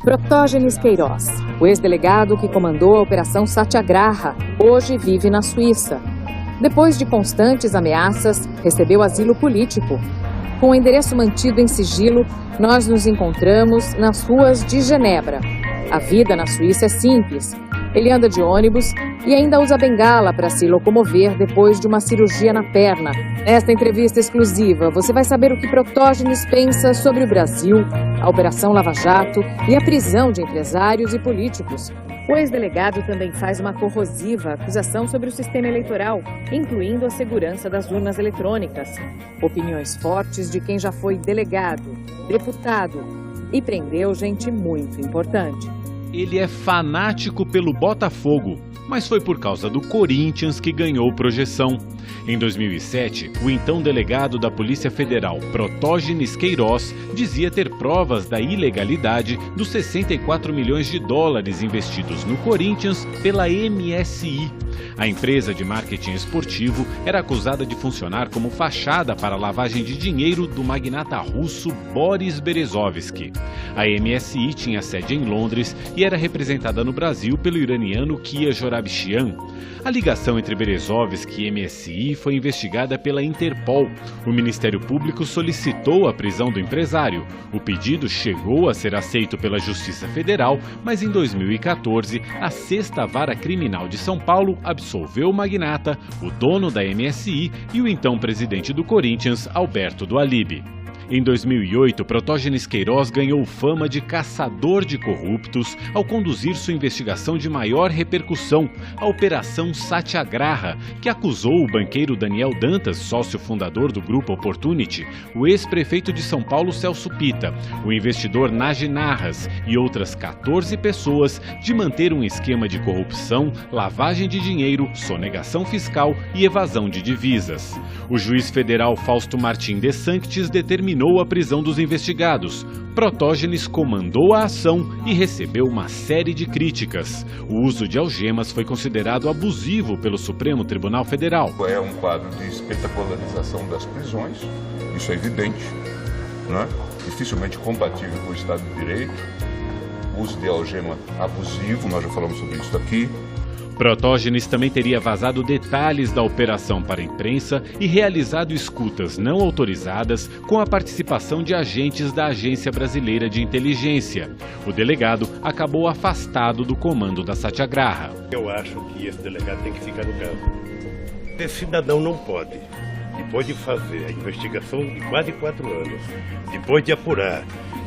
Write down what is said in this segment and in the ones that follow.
Protógenes Queiroz, o ex-delegado que comandou a Operação Satyagraha, hoje vive na Suíça. Depois de constantes ameaças, recebeu asilo político. Com o endereço mantido em sigilo, nós nos encontramos nas ruas de Genebra. A vida na Suíça é simples. Ele anda de ônibus e ainda usa bengala para se locomover depois de uma cirurgia na perna. Nesta entrevista exclusiva, você vai saber o que Protógenes pensa sobre o Brasil, a Operação Lava Jato e a prisão de empresários e políticos. O ex-delegado também faz uma corrosiva acusação sobre o sistema eleitoral, incluindo a segurança das urnas eletrônicas. Opiniões fortes de quem já foi delegado, deputado e prendeu gente muito importante. Ele é fanático pelo Botafogo, mas foi por causa do Corinthians que ganhou projeção. Em 2007, o então delegado da Polícia Federal, Protógenes Queiroz, dizia ter provas da ilegalidade dos 64 milhões de dólares investidos no Corinthians pela MSI. A empresa de marketing esportivo era acusada de funcionar como fachada para a lavagem de dinheiro do magnata russo Boris Berezovsky. A MSI tinha sede em Londres e era representada no Brasil pelo iraniano Kia Jourabchian. A ligação entre Berezovsky e MSI foi investigada pela Interpol. O Ministério Público solicitou a prisão do empresário. O pedido chegou a ser aceito pela Justiça Federal, mas em 2014, a 6ª Vara Criminal de São Paulo absolveu o magnata, o dono da MSI e o então presidente do Corinthians, Alberto do Alibe. Em 2008, Protógenes Queiroz ganhou fama de caçador de corruptos ao conduzir sua investigação de maior repercussão, a Operação Satyagraha, que acusou o banqueiro Daniel Dantas, sócio fundador do Grupo Opportunity, o ex-prefeito de São Paulo Celso Pitta, o investidor Nagy Narras e outras 14 pessoas de manter um esquema de corrupção, lavagem de dinheiro, sonegação fiscal e evasão de divisas. O juiz federal Fausto Martim de Sanctis determinou a prisão dos investigados. Protógenes comandou a ação e recebeu uma série de críticas. O uso de algemas foi considerado abusivo pelo Supremo Tribunal Federal. É um quadro de espetacularização das prisões, isso é evidente, né? Dificilmente compatível com o Estado de Direito. O uso de algema abusivo, nós já falamos sobre isso aqui. Protógenes também teria vazado detalhes da operação para a imprensa e realizado escutas não autorizadas com a participação de agentes da Agência Brasileira de Inteligência. O delegado acabou afastado do comando da Satyagraha. Eu acho que esse delegado tem que ficar no caso. Esse cidadão não pode, depois de fazer a investigação de quase 4 anos, depois de apurar,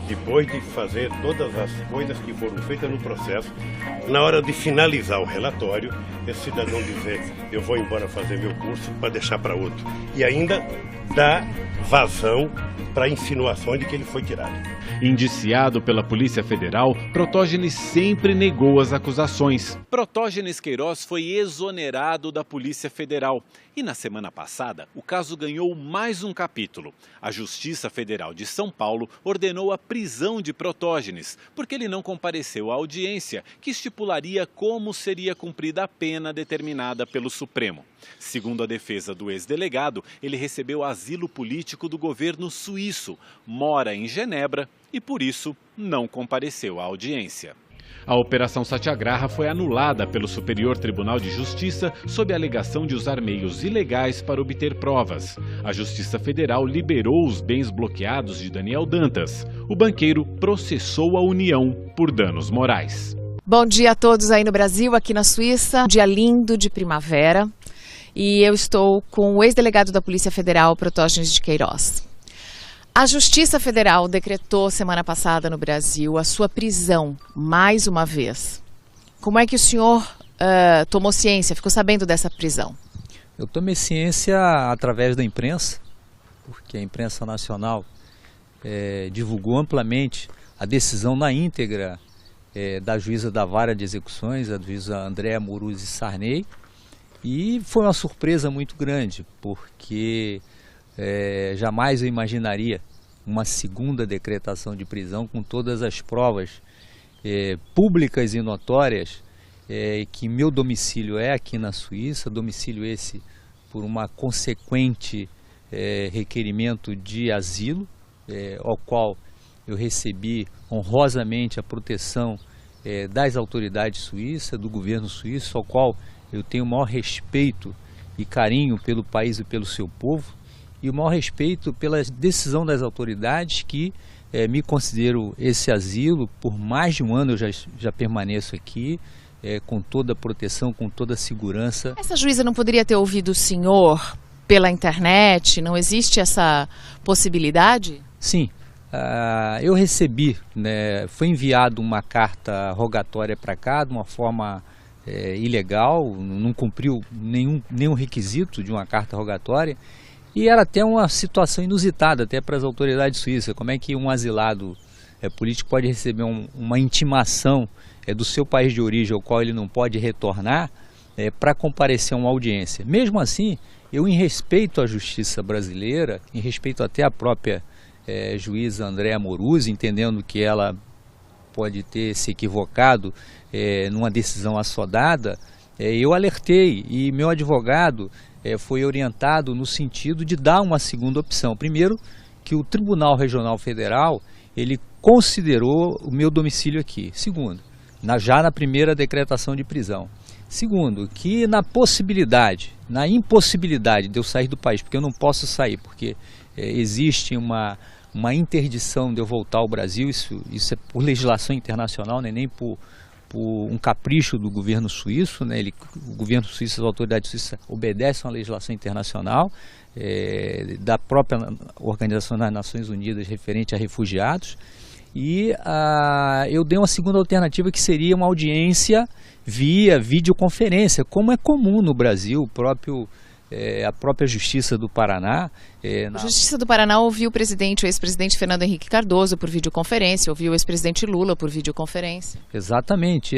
depois de fazer todas as coisas que foram feitas no processo, na hora de finalizar o relatório, esse cidadão dizer: eu vou embora fazer meu curso para deixar para outro. E ainda dá vazão para a insinuação de que ele foi tirado. Indiciado pela Polícia Federal, Protógenes sempre negou as acusações. Protógenes Queiroz foi exonerado da Polícia Federal. E na semana passada, o caso ganhou mais um capítulo. A Justiça Federal de São Paulo ordenou a prisão de Protógenes, porque ele não compareceu à audiência, que estipularia como seria cumprida a pena determinada pelo Supremo. Segundo a defesa do ex-delegado, ele recebeu asilo político do governo suíço, mora em Genebra e, por isso, não compareceu à audiência. A Operação Satyagraha foi anulada pelo Superior Tribunal de Justiça sob a alegação de usar meios ilegais para obter provas. A Justiça Federal liberou os bens bloqueados de Daniel Dantas. O banqueiro processou a União por danos morais. Bom dia a todos aí no Brasil, aqui na Suíça. Dia lindo de primavera. E eu estou com o ex-delegado da Polícia Federal, Protógenes de Queiroz. A Justiça Federal decretou semana passada no Brasil a sua prisão, mais uma vez. Como é que o senhor tomou ciência, ficou sabendo dessa prisão? Eu tomei ciência através da imprensa, porque a imprensa nacional divulgou amplamente a decisão na íntegra da juíza da Vara de Execuções, a juíza Andréa Moruzzi Sarney, e foi uma surpresa muito grande, porque jamais eu imaginaria uma segunda decretação de prisão com todas as provas públicas e notórias que meu domicílio é aqui na Suíça, domicílio esse por uma consequente requerimento de asilo, ao qual eu recebi honrosamente a proteção das autoridades suíças, do governo suíço, ao qual eu tenho o maior respeito e carinho pelo país e pelo seu povo, e o maior respeito pela decisão das autoridades que me considero esse asilo. Por mais de um ano eu já permaneço aqui, com toda a proteção, com toda a segurança. Essa juíza não poderia ter ouvido o senhor pela internet? Não existe essa possibilidade? Sim, eu recebi, né, foi enviado uma carta rogatória para cá de uma forma ilegal, não cumpriu nenhum requisito de uma carta rogatória, e era até uma situação inusitada até para as autoridades suíças. Como é que um asilado político pode receber uma intimação do seu país de origem, ao qual ele não pode retornar, para comparecer a uma audiência? Mesmo assim, eu, em respeito à justiça brasileira, em respeito até à própria juíza Andréa Moruzzi, entendendo que ela pode ter se equivocado numa decisão assodada, eu alertei, e meu advogado foi orientado no sentido de dar uma segunda opção. Primeiro, que o Tribunal Regional Federal ele considerou o meu domicílio aqui. Segundo, já na primeira decretação de prisão. Segundo, que na impossibilidade de eu sair do país, porque eu não posso sair, porque existe uma interdição de eu voltar ao Brasil, isso é por legislação internacional, né, nem por um capricho do governo suíço, né? O governo suíço, as autoridades suíças obedecem à legislação internacional, da própria Organização das Nações Unidas referente a refugiados, e eu dei uma segunda alternativa, que seria uma audiência via videoconferência, como é comum no Brasil. A própria Justiça do Paraná... A Justiça do Paraná ouviu o ex-presidente Fernando Henrique Cardoso por videoconferência, ouviu o ex-presidente Lula por videoconferência. Exatamente,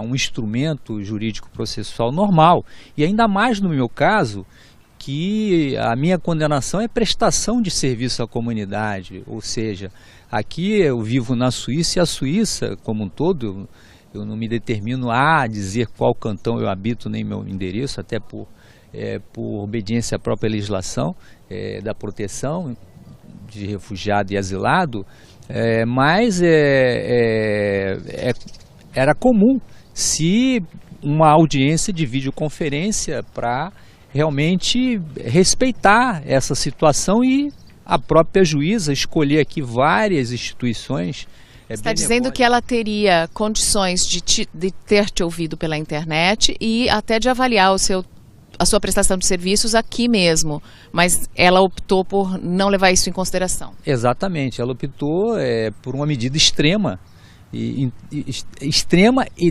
um instrumento jurídico processual normal, e ainda mais no meu caso, que a minha condenação é prestação de serviço à comunidade, ou seja, aqui eu vivo na Suíça, e a Suíça como um todo, eu não me determino a dizer qual cantão eu habito, nem meu endereço, até por obediência à própria legislação da proteção de refugiado e asilado, mas era comum se uma audiência de videoconferência para realmente respeitar essa situação, e a própria juíza escolher aqui várias instituições. Está dizendo que ela teria condições de ter te ouvido pela internet e até de avaliar a sua prestação de serviços aqui mesmo, mas ela optou por não levar isso em consideração. Exatamente, ela optou por uma medida extrema e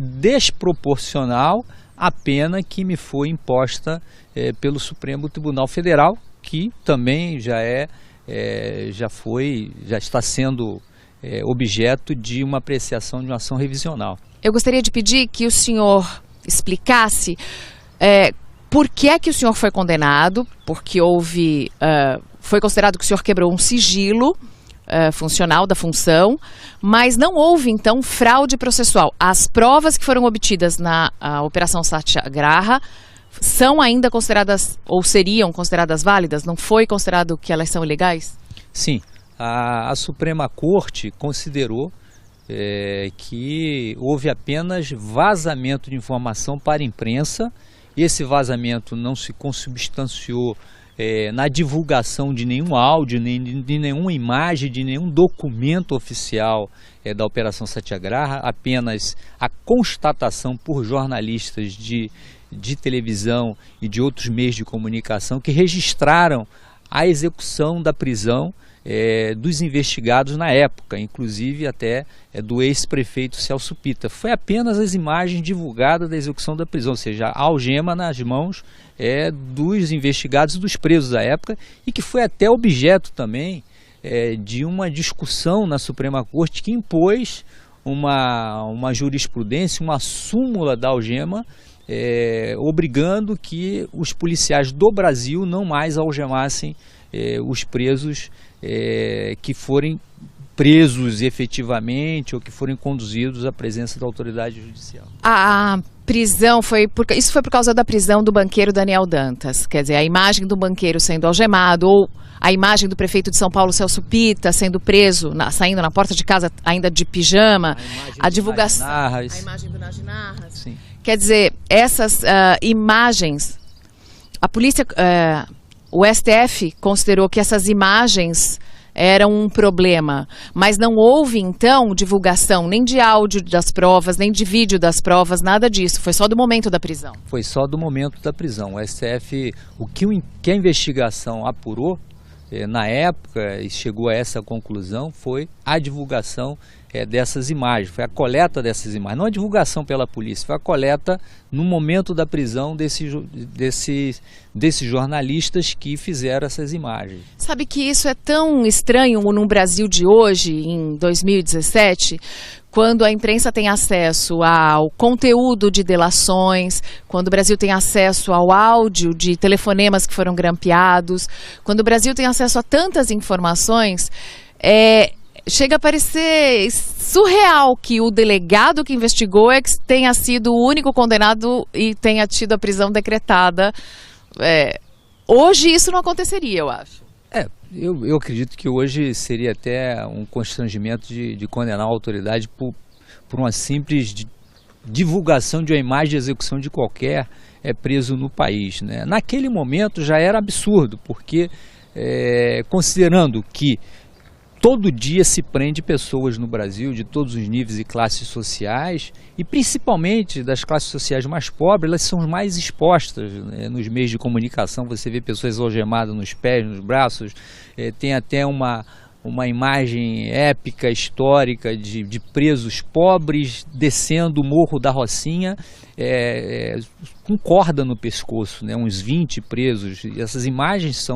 desproporcional à pena que me foi imposta pelo Supremo Tribunal Federal, que também já está sendo objeto de uma apreciação de uma ação revisional. Eu gostaria de pedir que o senhor explicasse por que é que o senhor foi condenado, porque foi considerado que o senhor quebrou um sigilo funcional da função, mas não houve, então, fraude processual. As provas que foram obtidas na Operação Satyagraha são ainda consideradas, ou seriam consideradas válidas? Não foi considerado que elas são ilegais? Sim, a Suprema Corte considerou que houve apenas vazamento de informação para a imprensa. Esse vazamento não se consubstanciou na divulgação de nenhum áudio, nem de nenhuma imagem, de nenhum documento oficial da Operação Satyagraha, apenas a constatação por jornalistas de televisão e de outros meios de comunicação que registraram a execução da prisão dos investigados na época, inclusive até do ex-prefeito Celso Pitta. Foi apenas as imagens divulgadas da execução da prisão, ou seja, a algema nas mãos dos investigados e dos presos da época, e que foi até objeto também de uma discussão na Suprema Corte, que impôs uma jurisprudência, uma súmula da algema, obrigando que os policiais do Brasil não mais algemassem os presos que forem presos efetivamente ou que forem conduzidos à presença da autoridade judicial. A prisão isso foi por causa da prisão do banqueiro Daniel Dantas, quer dizer, a imagem do banqueiro sendo algemado ou a imagem do prefeito de São Paulo, Celso Pitta, sendo preso, saindo na porta de casa ainda de pijama, a divulgação, a imagem do Nagy Narras. Sim. Quer dizer, essas imagens, a polícia, o STF considerou que essas imagens eram um problema, mas não houve então divulgação nem de áudio das provas, nem de vídeo das provas, nada disso, foi só do momento da prisão. Foi só do momento da prisão. O STF, o que a investigação apurou, na época, e chegou a essa conclusão, foi a divulgação dessas imagens, foi a coleta dessas imagens, não a divulgação pela polícia, foi a coleta no momento da prisão desses jornalistas que fizeram essas imagens. Sabe que isso é tão estranho no Brasil de hoje, em 2017, quando a imprensa tem acesso ao conteúdo de delações, quando o Brasil tem acesso ao áudio de telefonemas que foram grampeados, quando o Brasil tem acesso a tantas informações, chega a parecer surreal que o delegado que investigou tenha sido o único condenado e tenha tido a prisão decretada. Hoje isso não aconteceria, eu acho. Eu acredito que hoje seria até um constrangimento de condenar a autoridade por uma simples divulgação de uma imagem de execução de qualquer preso no país, né? Naquele momento já era absurdo, porque considerando que todo dia se prende pessoas no Brasil de todos os níveis e classes sociais, e principalmente das classes sociais mais pobres, elas são mais expostas, né? Nos meios de comunicação você vê pessoas algemadas nos pés, nos braços, tem até uma imagem épica, histórica de presos pobres descendo o Morro da Rocinha com corda no pescoço, né? Uns 20 presos. E essas imagens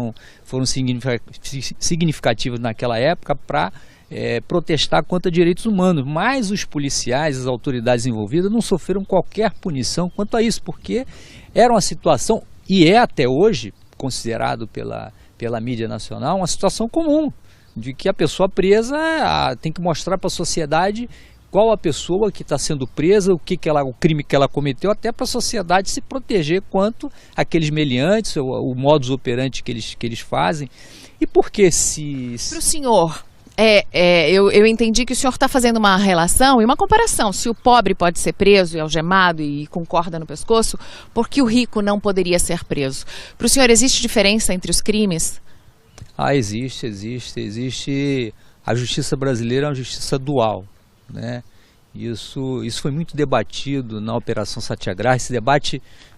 foram significativas naquela época para protestar contra direitos humanos, mas os policiais, as autoridades envolvidas não sofreram qualquer punição quanto a isso, porque era uma situação, e é até hoje considerado pela mídia nacional, uma situação comum, de que a pessoa presa tem que mostrar para a sociedade qual a pessoa que está sendo presa, o crime que ela cometeu, até para a sociedade se proteger quanto aqueles meliantes, o modus operandi que eles fazem. E por que Para o senhor, eu entendi que o senhor está fazendo uma relação e uma comparação. Se o pobre pode ser preso e algemado e com corda no pescoço, por que o rico não poderia ser preso? Para o senhor, existe diferença entre os crimes? Existe. A justiça brasileira é uma justiça dual, né? Isso foi muito debatido na Operação Satyagraha.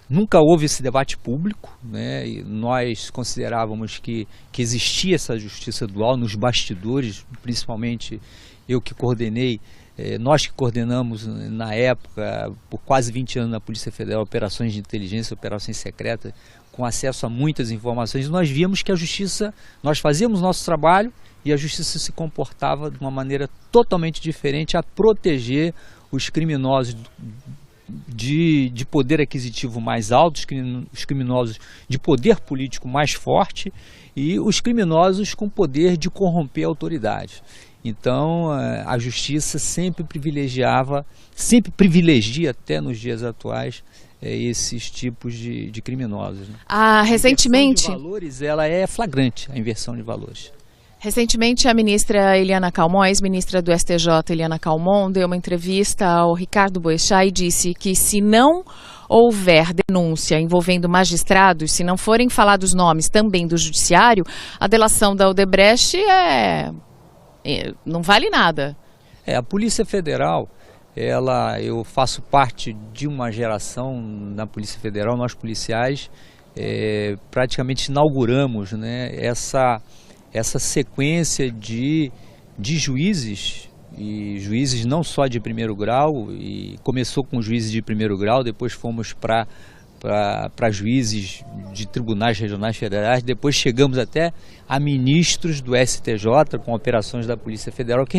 Nunca houve esse debate público, né? E nós considerávamos que existia essa justiça dual nos bastidores, principalmente eu que coordenei, nós que coordenamos na época, por quase 20 anos na Polícia Federal, operações de inteligência, operações secretas, com acesso a muitas informações, nós víamos que a justiça, nós fazíamos nosso trabalho e a justiça se comportava de uma maneira totalmente diferente a proteger os criminosos de poder aquisitivo mais alto, os criminosos de poder político mais forte e os criminosos com poder de corromper a autoridade. Então a justiça sempre privilegia até nos dias atuais esses tipos de criminosos, né? Recentemente, a inversão de valores, ela é flagrante, a inversão de valores. Recentemente, a ministra Eliana Calmon, a ex-ministra do STJ, Eliana Calmon, deu uma entrevista ao Ricardo Boechat e disse que se não houver denúncia envolvendo magistrados, se não forem falados nomes também do judiciário, a delação da Odebrecht não vale nada. A Polícia Federal, eu faço parte de uma geração na Polícia Federal, nós policiais praticamente inauguramos, né, essa sequência de juízes, e juízes não só de primeiro grau, e começou com juízes de primeiro grau, depois fomos para juízes de tribunais regionais federais, depois chegamos até a ministros do STJ com operações da Polícia Federal que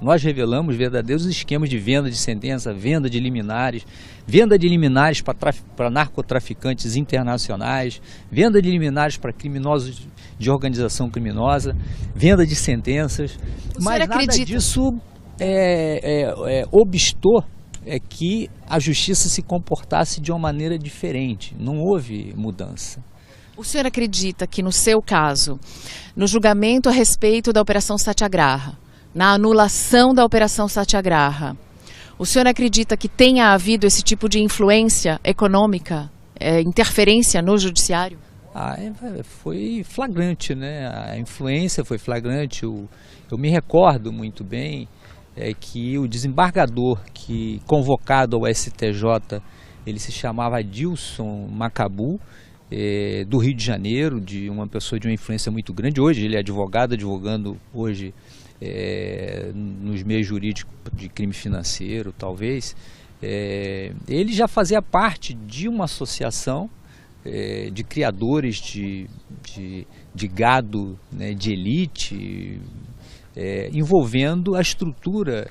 nós revelamos verdadeiros esquemas de venda de sentença, venda de liminares para narcotraficantes internacionais, venda de liminares para criminosos de organização criminosa, venda de sentenças. Mas nada disso obstou que a justiça se comportasse de uma maneira diferente. Não houve mudança. O senhor acredita que no seu caso, no julgamento a respeito da Operação Satyagraha, na anulação da Operação Satyagraha, o senhor acredita que tenha havido esse tipo de influência econômica, interferência no judiciário? Foi flagrante, né? A influência foi flagrante. Eu me recordo muito bem que o desembargador que convocado ao STJ, ele se chamava Adilson Macabu, do Rio de Janeiro, de uma pessoa de uma influência muito grande. Hoje ele é advogando hoje nos meios jurídicos de crime financeiro, talvez. Ele já fazia parte de uma associação de criadores de gado, né, de elite, envolvendo a estrutura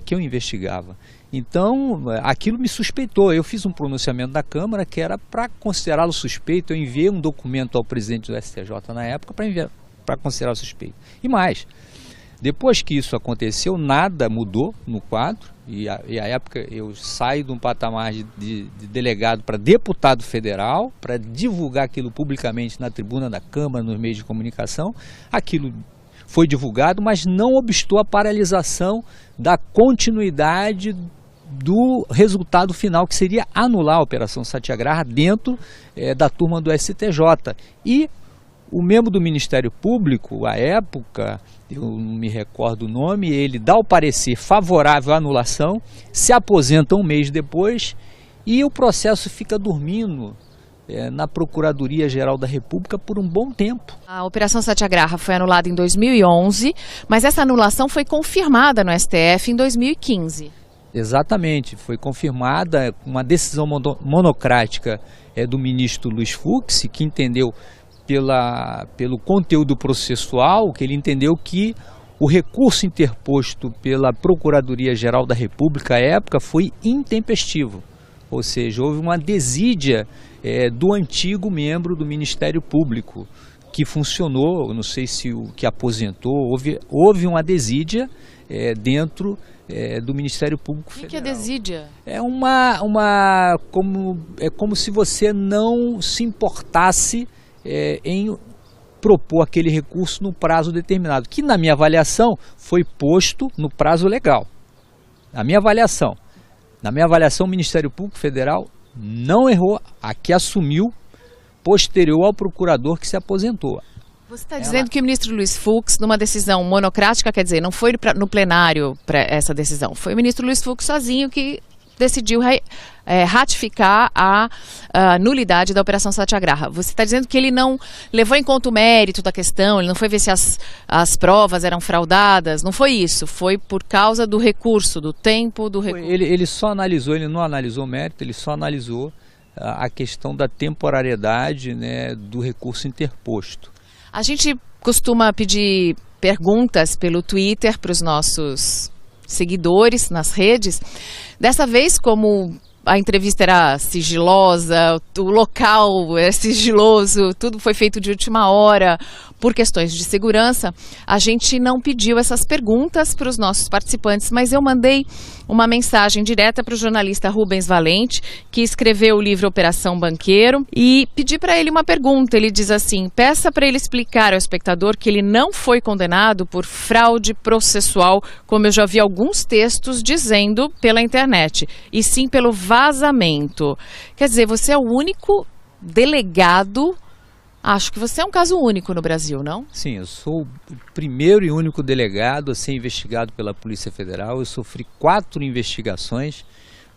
que eu investigava. Então, aquilo me suspeitou. Eu fiz um pronunciamento da Câmara que era para considerá-lo suspeito. Eu enviei um documento ao presidente do STJ na época para considerá-lo suspeito. E mais, depois que isso aconteceu, nada mudou no quadro. E à época eu saio de um patamar de delegado para deputado federal, para divulgar aquilo publicamente na tribuna da Câmara, nos meios de comunicação. Aquilo foi divulgado, mas não obstou a paralisação da continuidade do resultado final, que seria anular a Operação Satyagraha dentro da turma do STJ. E o membro do Ministério Público, à época, eu não me recordo o nome, ele dá o parecer favorável à anulação, se aposenta um mês depois e o processo fica dormindo na Procuradoria-Geral da República por um bom tempo. A Operação Satyagraha foi anulada em 2011, mas essa anulação foi confirmada no STF em 2015. Exatamente, foi confirmada uma decisão monocrática do ministro Luiz Fux, que entendeu pelo conteúdo processual, que ele entendeu que o recurso interposto pela Procuradoria-Geral da República à época foi intempestivo, ou seja, houve uma desídia do antigo membro do Ministério Público, que funcionou, não sei se o que aposentou, houve uma desídia dentro do Ministério Público Federal. O que é desídia? É como se você não se importasse em propor aquele recurso no prazo determinado, que na minha avaliação foi posto no prazo legal. Na minha avaliação, o Ministério Público Federal não errou, a que assumiu posterior ao procurador que se aposentou. Você está dizendo que o ministro Luiz Fux, numa decisão monocrática, quer dizer, não foi no plenário para essa decisão, foi o ministro Luiz Fux sozinho que decidiu ratificar a nulidade da Operação Satyagraha. Você está dizendo que ele não levou em conta o mérito da questão, ele não foi ver se as provas eram fraudadas, não foi isso, foi por causa do recurso, do tempo do recurso. Ele só analisou, ele não analisou o mérito, ele só analisou a questão da temporariedade, né, do recurso interposto. A gente costuma pedir perguntas pelo Twitter para os nossos seguidores nas redes. Dessa vez, como a entrevista era sigilosa, o local é sigiloso, tudo foi feito de última hora, por questões de segurança, a gente não pediu essas perguntas para os nossos participantes, mas eu mandei uma mensagem direta para o jornalista Rubens Valente, que escreveu o livro Operação Banqueiro, e pedi para ele uma pergunta. Ele diz assim: peça para ele explicar ao espectador que ele não foi condenado por fraude processual, como eu já vi alguns textos dizendo pela internet, e sim pelo vazamento. Quer dizer, você é o único delegado. Acho que você é um caso único no Brasil, não? Sim, eu sou o primeiro e único delegado a ser investigado pela Polícia Federal. Eu sofri 4 investigações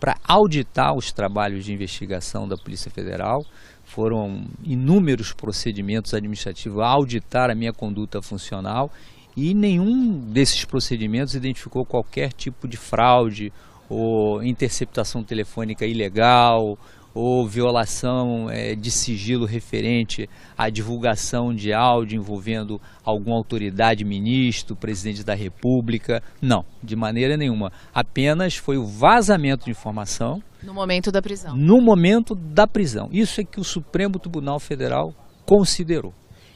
para auditar os trabalhos de investigação da Polícia Federal. Foram inúmeros procedimentos administrativos a auditar a minha conduta funcional e nenhum desses procedimentos identificou qualquer tipo de fraude ou interceptação telefônica ilegal ou violação de sigilo referente à divulgação de áudio envolvendo alguma autoridade, ministro, presidente da República. Não, de maneira nenhuma. Apenas foi o vazamento de informação. No momento da prisão. No momento da prisão. Isso é que o Supremo Tribunal Federal considerou.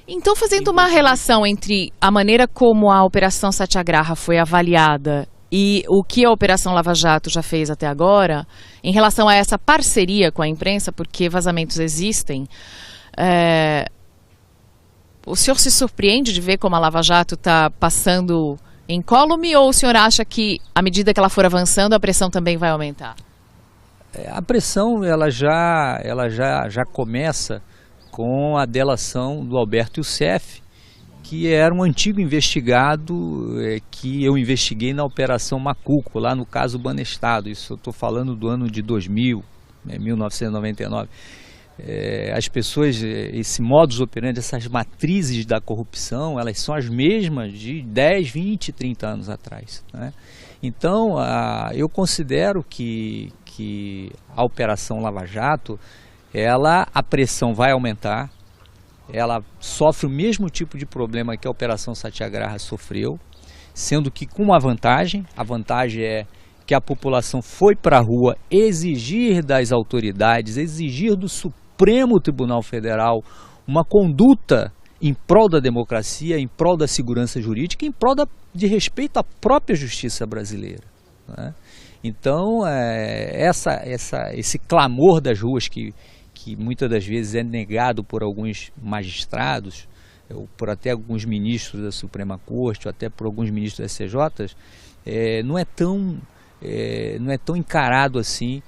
Então, fazendo uma relação entre a maneira como a Operação Satyagraha foi avaliada e o que a Operação Lava Jato já fez até agora, em relação a essa parceria com a imprensa, porque vazamentos existem, o senhor se surpreende de ver como a Lava Jato está passando incólume, ou o senhor acha que, à medida que ela for avançando, a pressão também vai aumentar? A pressão ela já começa com a delação do Alberto Youssef, que era um antigo investigado que eu investiguei na Operação Macuco, lá no caso Banestado. Isso eu estou falando do ano de 2000, 1999. As pessoas, esse modus operandi, essas matrizes da corrupção, elas são as mesmas de 10, 20, 30 anos atrás, né? Então, eu considero que a Operação Lava Jato, a pressão vai aumentar, ela sofre o mesmo tipo de problema que a Operação Satyagraha sofreu, sendo que com uma vantagem, a vantagem é que a população foi para a rua exigir das autoridades, exigir do Supremo Tribunal Federal uma conduta em prol da democracia, em prol da segurança jurídica, em prol de respeito à própria justiça brasileira, né? Então, esse clamor das ruas que muitas das vezes é negado por alguns magistrados, ou por até alguns ministros da Suprema Corte, ou até por alguns ministros das CJs, não é tão encarado assim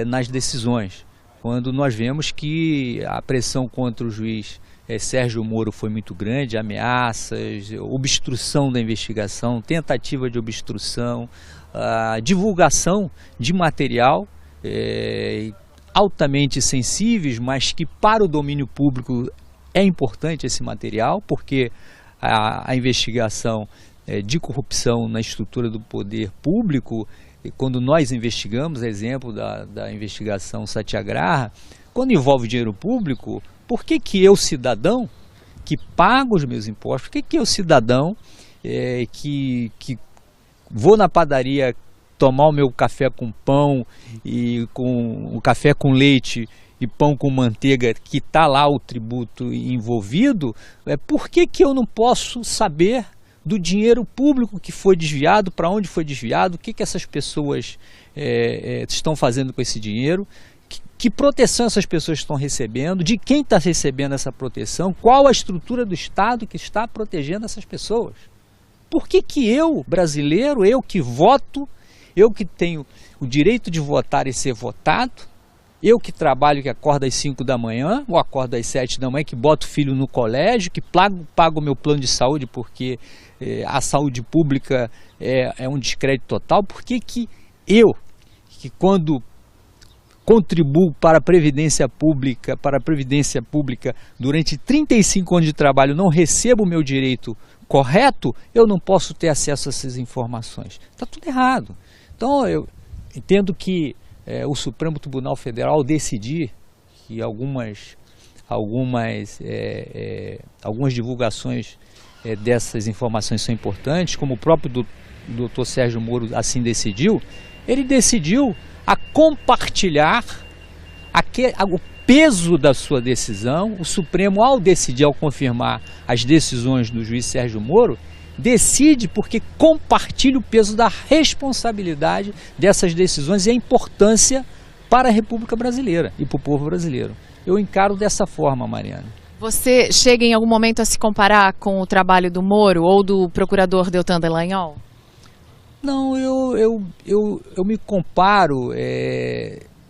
nas decisões, quando nós vemos que a pressão contra o juiz Sérgio Moro foi muito grande, ameaças, obstrução da investigação, tentativa de obstrução, divulgação de material altamente sensíveis, mas que para o domínio público é importante esse material, porque a investigação de corrupção na estrutura do poder público, quando nós investigamos, exemplo da investigação Satyagraha, quando envolve dinheiro público, por que eu, cidadão, que pago os meus impostos, por que eu, cidadão, que vou na padaria tomar o meu café com pão e com o café com leite e pão com manteiga, que está lá o tributo envolvido, por que eu não posso saber do dinheiro público que foi desviado, para onde foi desviado, o que essas pessoas estão fazendo com esse dinheiro, que proteção essas pessoas estão recebendo, de quem está recebendo essa proteção, qual a estrutura do Estado que está protegendo essas pessoas. Por que eu, brasileiro, eu que voto, eu que tenho o direito de votar e ser votado, eu que trabalho, que acordo às 5 da manhã, ou acordo às 7 da manhã, que boto o filho no colégio, que pago o meu plano de saúde porque a saúde pública é um descrédito total, por que eu, que quando contribuo para a Previdência Pública, durante 35 anos de trabalho, não recebo o meu direito correto, eu não posso ter acesso a essas informações? Está tudo errado. Então, eu entendo que o Supremo Tribunal Federal decidir que algumas divulgações dessas informações são importantes, como o próprio doutor Sérgio Moro assim decidiu, ele decidiu a compartilhar o peso da sua decisão. O Supremo, ao decidir, ao confirmar as decisões do juiz Sérgio Moro, decide porque compartilha o peso da responsabilidade dessas decisões e a importância para a República Brasileira e para o povo brasileiro. Eu encaro dessa forma, Mariana. Você chega em algum momento a se comparar com o trabalho do Moro ou do procurador Deltan Dallagnol? Não, eu me comparo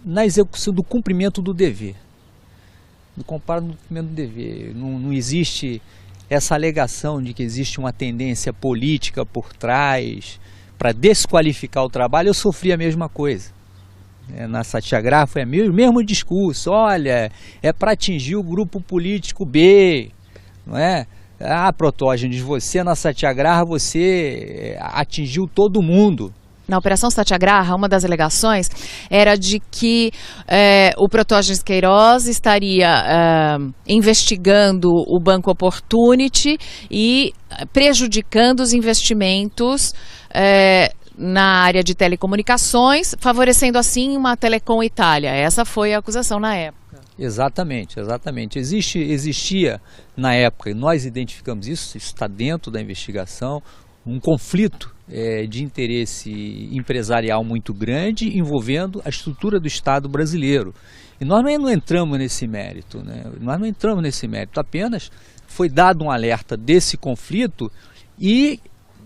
na execução do cumprimento do dever. Me comparo no cumprimento do dever. Não existe essa alegação de que existe uma tendência política por trás para desqualificar o trabalho. Eu sofri a mesma coisa. Na Satyagraha foi o mesmo discurso. Olha, é para atingir o grupo político B, não é? Protógenes, você na Satyagraha, você atingiu todo mundo. Na Operação Satyagraha, uma das alegações era de que o Protógenes Queiroz estaria investigando o Banco Opportunity e prejudicando os investimentos na área de telecomunicações, favorecendo assim uma Telecom Itália. Essa foi a acusação na época. Exatamente. Existia na época, e nós identificamos isso está dentro da investigação, um conflito de interesse empresarial muito grande envolvendo a estrutura do Estado brasileiro. E nós não entramos nesse mérito, né? Nós não entramos nesse mérito, apenas foi dado um alerta desse conflito e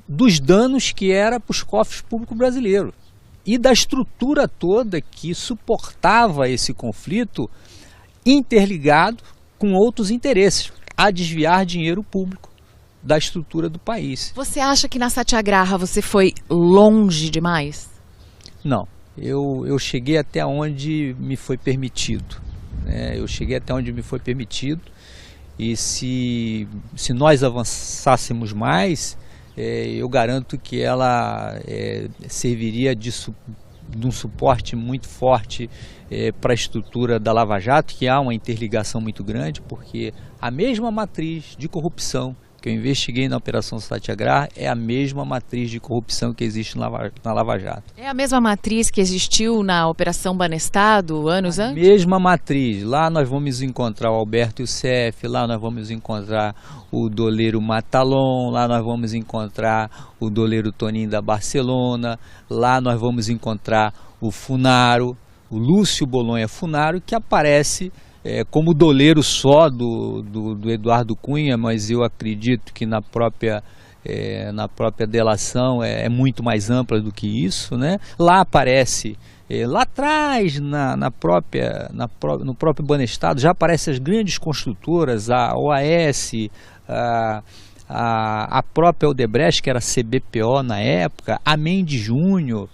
dos danos que era para os cofres públicos brasileiros e da estrutura toda que suportava esse conflito interligado com outros interesses, a desviar dinheiro público da estrutura do país. Você acha que na Satyagraha você foi longe demais? Não, eu cheguei até onde me foi permitido, né? Eu cheguei até onde me foi permitido e se nós avançássemos mais, eu garanto que ela serviria de um suporte muito forte para a estrutura da Lava Jato, que há uma interligação muito grande, porque a mesma matriz de corrupção que eu investiguei na Operação Satyagraha é a mesma matriz de corrupção que existe na Lava Jato. É a mesma matriz que existiu na Operação Banestado anos antes? Mesma matriz. Lá nós vamos encontrar o Alberto Youssef, lá nós vamos encontrar o doleiro Matalon, lá nós vamos encontrar o doleiro Toninho da Barcelona, lá nós vamos encontrar o Funaro, o Lúcio Bolonha Funaro, que aparece como doleiro só do Eduardo Cunha, mas eu acredito que na própria delação é muito mais ampla do que isso, né? Lá aparece, lá atrás, no próprio Banestado, já aparecem as grandes construtoras, a OAS, a própria Odebrecht, que era CBPO na época, a Mendes Júnior,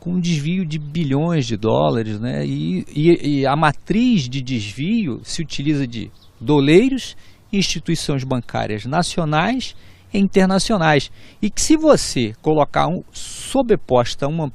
com desvio de bilhões de dólares, né? E a matriz de desvio se utiliza de doleiros, instituições bancárias nacionais e internacionais. E que se você colocar sobreposta uma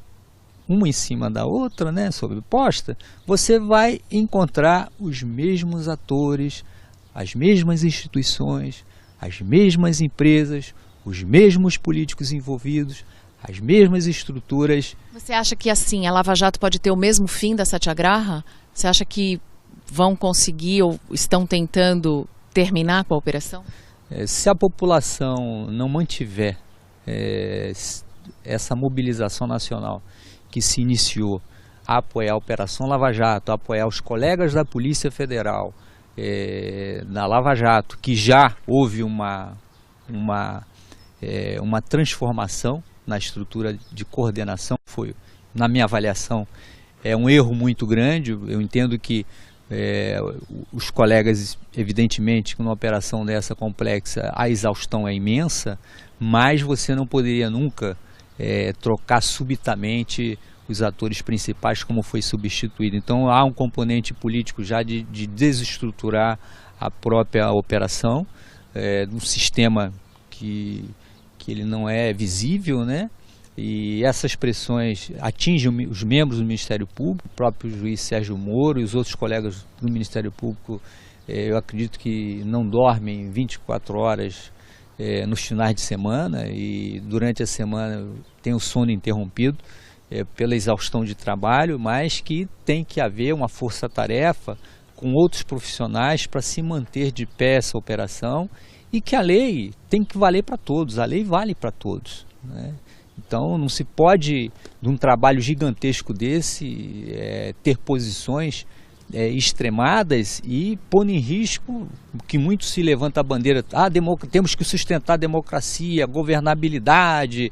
em cima da outra, né, sobreposta, você vai encontrar os mesmos atores, as mesmas instituições, as mesmas empresas, os mesmos políticos envolvidos, as mesmas estruturas. Você acha que assim a Lava Jato pode ter o mesmo fim da Satyagraha? Você acha que vão conseguir ou estão tentando terminar com a operação? Se a população não mantiver essa mobilização nacional que se iniciou a apoiar a Operação Lava Jato, a apoiar os colegas da Polícia Federal na Lava Jato, que já houve uma transformação na estrutura de coordenação, foi, na minha avaliação, um erro muito grande. Eu entendo que os colegas, evidentemente, numa operação dessa complexa, a exaustão é imensa, mas você não poderia nunca trocar subitamente os atores principais como foi substituído. Então há um componente político já de desestruturar a própria operação, um sistema que ele não é visível, né? E essas pressões atingem os membros do Ministério Público, o próprio juiz Sérgio Moro e os outros colegas do Ministério Público, eu acredito que não dormem 24 horas nos finais de semana, e durante a semana tem o sono interrompido pela exaustão de trabalho, mas que tem que haver uma força-tarefa com outros profissionais para se manter de pé essa operação, e que a lei tem que valer para todos, a lei vale para todos, né? Então não se pode, de um trabalho gigantesco desse, ter posições extremadas e pôr em risco, que muito se levanta a bandeira, temos que sustentar a democracia, a governabilidade,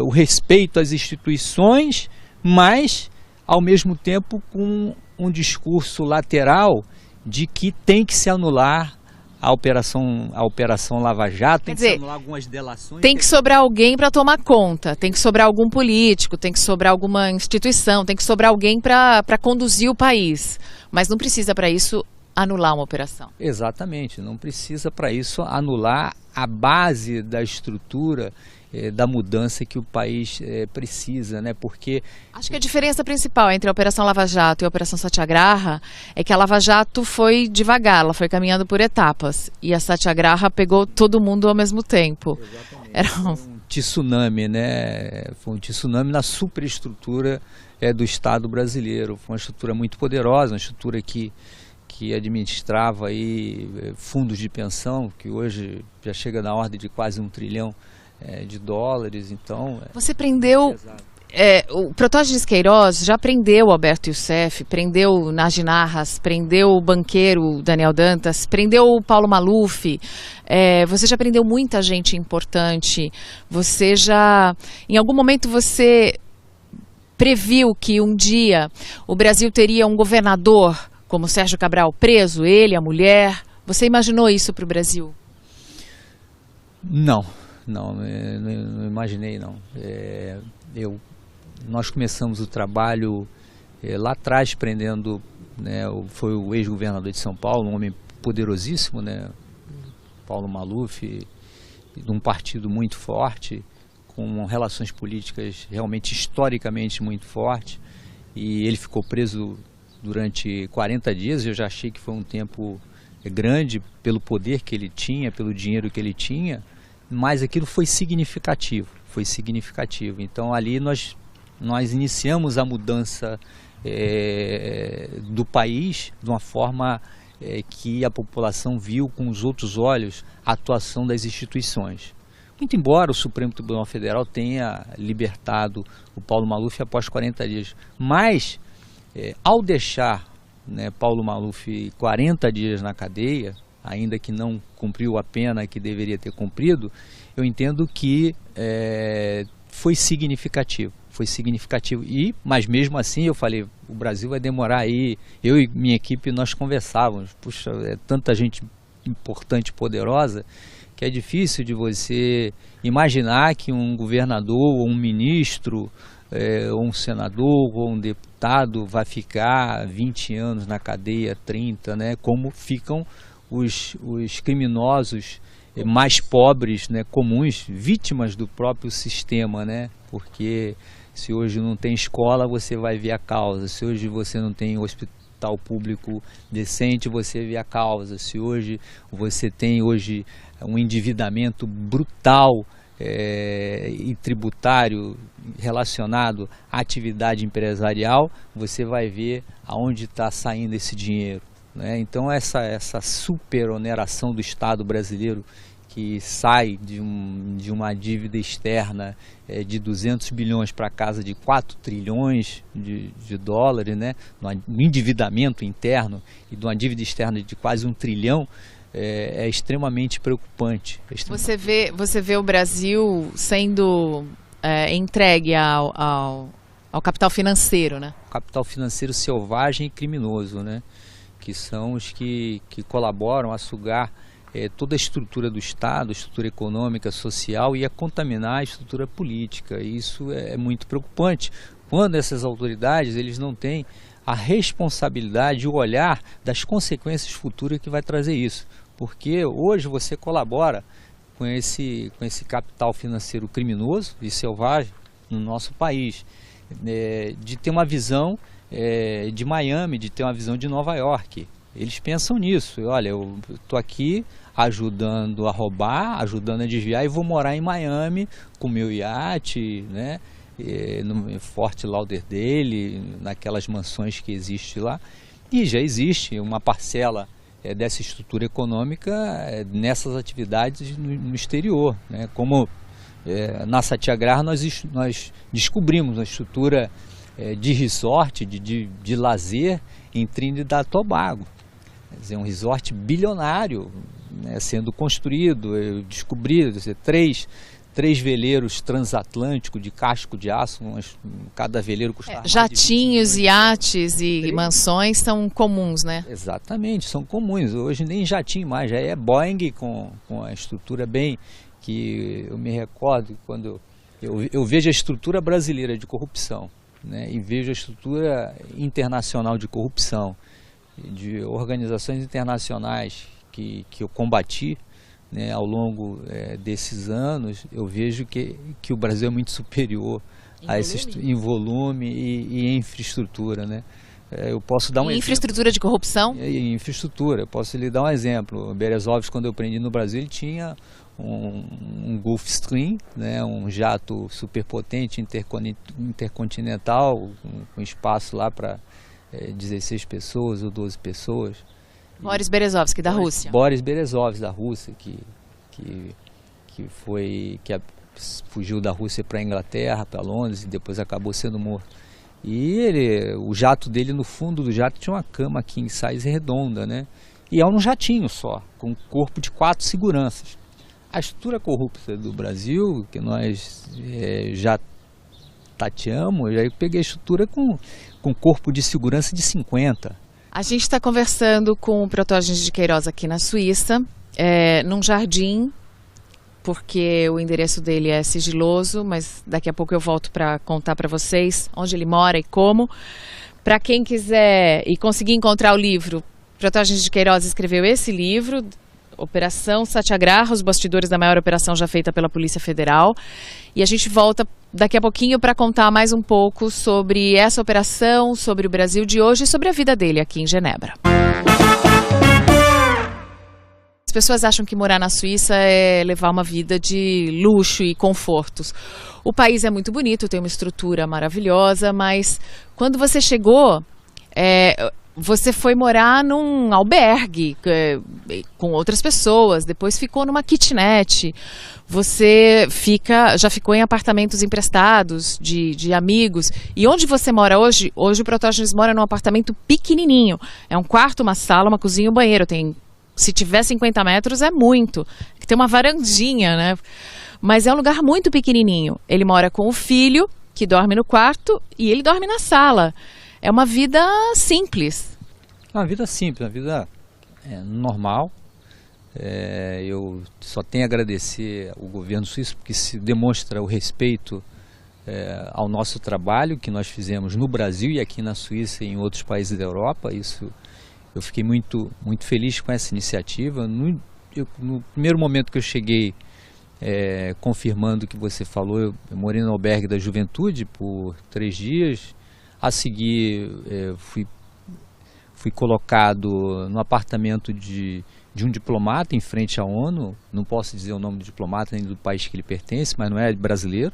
o respeito às instituições, mas ao mesmo tempo com um discurso lateral de que tem que se anular a operação Lava Jato, tem que se anular algumas delações. Tem que sobrar alguém para tomar conta, tem que sobrar algum político, tem que sobrar alguma instituição, tem que sobrar alguém para conduzir o país. Mas não precisa para isso anular uma operação. Exatamente, não precisa para isso anular a base da estrutura da mudança que o país precisa, né? Porque acho que a diferença principal entre a Operação Lava Jato e a Operação Satyagraha é que a Lava Jato foi devagar, ela foi caminhando por etapas, e a Satyagraha pegou todo mundo ao mesmo tempo. Exatamente. Era um tsunami, né? Foi um tsunami na superestrutura do Estado brasileiro. Foi uma estrutura muito poderosa, uma estrutura que que administrava aí fundos de pensão, que hoje já chega na ordem de quase $1 trilhão de dólares. Então, você prendeu... o Protógenes Queiroz já prendeu Alberto Youssef, prendeu Nagy Narras, prendeu o banqueiro Daniel Dantas, prendeu o Paulo Maluf. Você já prendeu muita gente importante. Você já, em algum momento, você previu que um dia o Brasil teria um governador como Sérgio Cabral preso, ele, a mulher. Você imaginou isso para o Brasil? Não imaginei, não. Nós começamos o trabalho lá atrás prendendo, né, foi o ex-governador de São Paulo, um homem poderosíssimo, né, Paulo Maluf, de um partido muito forte, com relações políticas realmente historicamente muito fortes, e ele ficou preso durante 40 dias. Eu já achei que foi um tempo grande pelo poder que ele tinha, pelo dinheiro que ele tinha, mas aquilo foi significativo. Então ali nós iniciamos a mudança do país de uma forma que a população viu com os outros olhos a atuação das instituições. Muito embora o Supremo Tribunal Federal tenha libertado o Paulo Maluf após 40 dias, mas ao deixar, né, Paulo Maluf 40 dias na cadeia, ainda que não cumpriu a pena que deveria ter cumprido, eu entendo que foi significativo. Mas mesmo assim eu falei, o Brasil vai demorar aí. Eu e minha equipe, nós conversávamos, puxa, é tanta gente importante e poderosa, que é difícil de você imaginar que um governador, ou um ministro, ou um senador, ou um deputado vai ficar 20 anos na cadeia, 30, né, como ficam os criminosos mais pobres, né, comuns, vítimas do próprio sistema, né, porque se hoje não tem escola, você vai ver a causa. Se hoje você não tem hospital público decente, você vê a causa. Se hoje você tem um endividamento brutal e tributário relacionado à atividade empresarial, você vai ver aonde está saindo esse dinheiro, né? Então essa superoneração do Estado brasileiro, que sai de uma dívida externa de 200 bilhões para casa de 4 trilhões de dólares, né? No endividamento interno, e de uma dívida externa de quase 1 trilhão, é extremamente preocupante. Você vê o Brasil sendo entregue ao capital financeiro, né? Capital financeiro selvagem e criminoso, né? Que são os que colaboram a sugar toda a estrutura do Estado, a estrutura econômica, social, e a contaminar a estrutura política. E isso é muito preocupante, quando essas autoridades eles não têm a responsabilidade e o olhar das consequências futuras que vai trazer isso. Porque hoje você colabora com esse capital financeiro criminoso e selvagem no nosso país, de ter uma visão de Miami, de ter uma visão de Nova York. Eles pensam nisso. Olha, eu estou aqui ajudando a roubar, ajudando a desviar, e vou morar em Miami com meu iate, né, no Fort Lauderdale, naquelas mansões que existem lá. E já existe uma parcela dessa estrutura econômica nessas atividades no exterior, né? Como na Satyagraha nós descobrimos uma estrutura de resort, de lazer em Trinidad e Tobago. Quer dizer, um resort bilionário, né, sendo construído. Eu descobri três veleiros transatlânticos de casco de aço, cada veleiro custava jatinhos, iates e mansões são comuns, né? Exatamente, são comuns. Hoje nem jatinho mais, já é Boeing com a estrutura bem, que eu me recordo quando eu vejo a estrutura brasileira de corrupção, né, e vejo a estrutura internacional de corrupção, de organizações internacionais que eu combati, né, ao longo desses anos. Eu vejo que o Brasil é muito superior em volume e em infraestrutura, né? Eu posso dar um exemplo. Infraestrutura de corrupção? Infraestrutura. Eu posso lhe dar um exemplo. O Berezovski, quando eu prendi no Brasil, ele tinha um Gulfstream, né, um jato superpotente intercontinental, com espaço lá para 16 pessoas ou 12 pessoas. Boris Berezovsky, da Rússia. Boris Berezovsky, da Rússia, que fugiu da Rússia para a Inglaterra, para Londres, e depois acabou sendo morto. E o jato dele, no fundo do jato, tinha uma cama king size redonda, né? E é um jatinho só, com um corpo de 4 seguranças. A estrutura corrupta do Brasil, que nós já tateamos, aí eu peguei a estrutura com corpo de segurança de 50. A gente está conversando com o Protógenes de Queiroz aqui na Suíça, num jardim, porque o endereço dele é sigiloso, mas daqui a pouco eu volto para contar para vocês onde ele mora e como. Para quem quiser e conseguir encontrar o livro, Protógenes de Queiroz escreveu esse livro, Operação Satyagraha, os bastidores da maior operação já feita pela Polícia Federal. E a gente volta daqui a pouquinho para contar mais um pouco sobre essa operação, sobre o Brasil de hoje e sobre a vida dele aqui em Genebra. As pessoas acham que morar na Suíça é levar uma vida de luxo e confortos. O país é muito bonito, tem uma estrutura maravilhosa, mas quando você chegou, você foi morar num albergue com outras pessoas, depois ficou numa kitnet, você já ficou em apartamentos emprestados de amigos. E onde você mora hoje? Hoje o Protógenes mora num apartamento pequenininho. É um quarto, uma sala, uma cozinha e um banheiro. Se tiver 50 metros é muito. Tem uma varandinha, né? Mas é um lugar muito pequenininho. Ele mora com o filho, que dorme no quarto, e ele dorme na sala. É uma vida simples. Uma vida simples, uma vida normal. Eu só tenho a agradecer ao governo suíço, porque se demonstra o respeito ao nosso trabalho que nós fizemos no Brasil e aqui na Suíça e em outros países da Europa. Isso, eu fiquei muito feliz com essa iniciativa. No primeiro momento que eu cheguei, confirmando o que você falou, eu morei no albergue da Juventude por 3 dias. A seguir, fui colocado no apartamento de um diplomata em frente à ONU. Não posso dizer o nome do diplomata nem do país que ele pertence, mas não é brasileiro,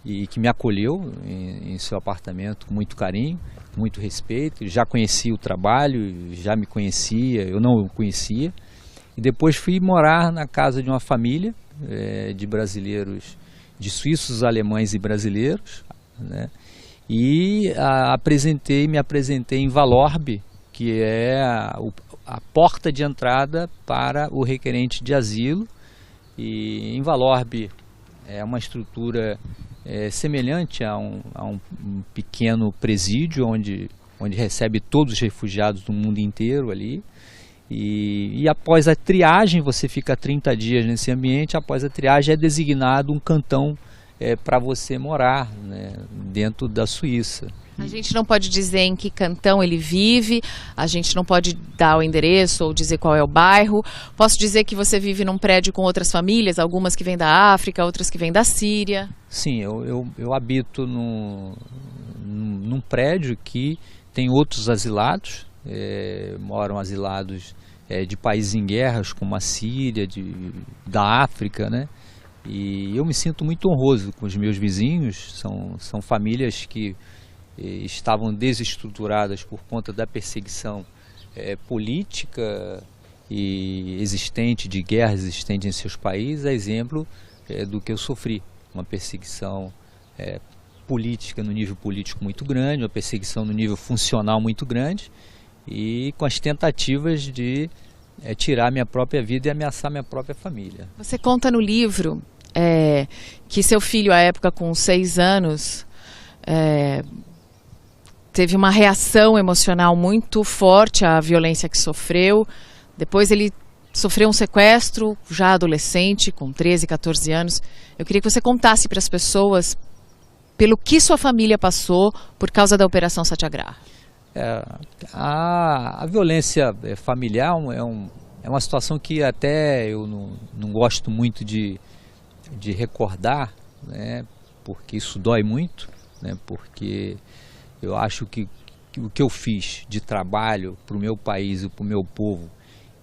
e que me acolheu em seu apartamento com muito carinho, muito respeito. Já conhecia o trabalho, já me conhecia, eu não o conhecia. E depois fui morar na casa de uma família de brasileiros, de suíços, alemães e brasileiros, né? E me apresentei em Valorbe, que é a porta de entrada para o requerente de asilo. E em Valorbe é uma estrutura semelhante a um pequeno presídio, onde recebe todos os refugiados do mundo inteiro ali. E após a triagem, você fica 30 dias nesse ambiente. Após a triagem é designado um cantão para você morar, né, dentro da Suíça. A gente não pode dizer em que cantão ele vive, a gente não pode dar o endereço ou dizer qual é o bairro. Posso dizer que você vive num prédio com outras famílias, algumas que vêm da África, outras que vêm da Síria? Sim, eu habito num prédio que tem outros asilados, moram asilados de países em guerras, como a Síria, da África, né? E eu me sinto muito honroso com os meus vizinhos. São famílias que estavam desestruturadas por conta da perseguição política de guerra existente em seus países, a exemplo do que eu sofri. Uma perseguição política no nível político muito grande, uma perseguição no nível funcional muito grande, e com as tentativas de tirar minha própria vida e ameaçar minha própria família. Você conta no livro que seu filho, à época com 6 anos, teve uma reação emocional muito forte à violência que sofreu. Depois ele sofreu um sequestro, já adolescente, com 13, 14 anos. Eu queria que você contasse para as pessoas pelo que sua família passou por causa da Operação Satyagraha. A violência familiar é uma situação que até eu não gosto muito de recordar, né, porque isso dói muito, né, porque eu acho que o que eu fiz de trabalho para o meu país e para o meu povo,